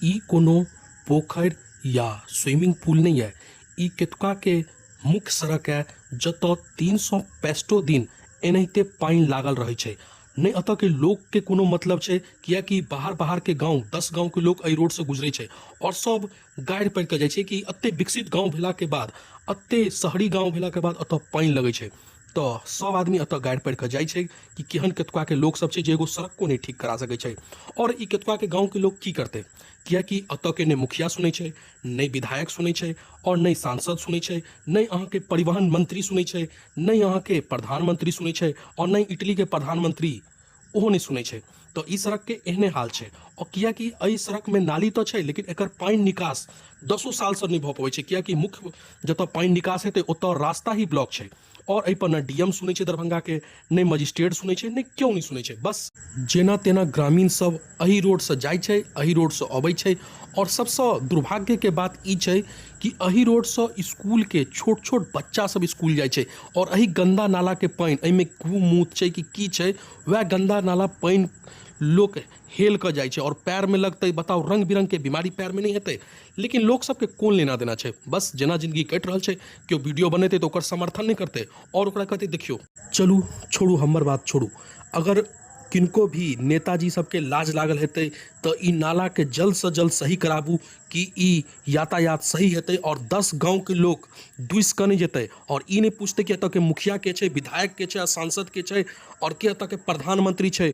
ई कोनो पोखर या स्विमिंग पूल नहीं है। ई केतुका के मुख्य सड़क है जतऽ 365 दिन एनाहिते पानि लागल रहै छै। नहीं अतः के लोग के कोनो मतलब छै, कियाकि बाहर बाहर के गांव 10 गांव के लोग एहि रोड से गुजरे छै और सब गाड़ि पड़ि के जाइ छै कि अत्ते विकसित गांव भेला के बाद, अत्ते शहरी गांव भेला के बाद अतऽ पानि लगै छै। तो सब आदमी अतऽ गाड़ि पड़ि कऽ जाइ छै कि केहन केतुका के लोग सब छै जे एगो सड़क को नहीं ठीक करा सकै छै। और ई केतुका के गांव के लोग की करते, कियाकि अतऽ के नहीं मुखिया सुनै छै, नहीं विधायक सुनै छै और नहीं सांसद सुनै छै, नहीं अहाँ के परिवहन मंत्री सुनै छै, नहीं अहाँ के प्रधानमंत्री सुनै छै और नहीं इटली के प्रधानमंत्री ओहो नहीं सुनै छै। तो ई सड़क के एहने हाल छै। और कियाकि एहि सड़क में नाली तो छै लेकिन एकर पानि निकास 10 साल से नहीं भऽ पबै छै, कियाकि मुख्य जतऽ पानि निकास हेतै ओतऽ रास्ता ही ब्लॉक छै। और एहि पर न डीएम सुनै छै दरभंगा के, नहीं मजिस्ट्रेट सुनै छै, नहीं क्यों नहीं सुनै छै। बस जेना तेना ग्रामीण सब एहि रोड से जाइ छै, एहि रोड से अबै छै। और सबसे दुर्भाग्य के बात ई छै कि एहि रोड से स्कूल के छोट छोट बच्चा सब स्कूल जाइ छै और एहि गंदा नाला के पानि, एहिमे कुमूत छै कि की छै, वह गंदा नाला पानि लोग हेल कर जाइ छै और पैर में लगतै। बताओ, रंग बिरंग के बीमारी पैर में नहीं हेतै, लेकिन लोग सबके कोन लेना देना छै। बस जेना जिंदगी कटि रहल छै, केओ वीडियो बनेतै तो ओकर समर्थन नहीं करते और ओकरा कहते देखियो चलू छोड़ू हमर बात छोड़ू। अगर किनको भी नेताजी सबके लाज लागल हेतै तो ई नाला के जल्द से जल्द सही कराबू कि ई यातायात सही हेतै और 10 गांव के लोग दुस के नहीं जेतै और ई नहीं पूछते कि एतऽ के मुखिया के छै, विधायक के छै, सांसद के छै और के एतऽ के प्रधानमंत्री छै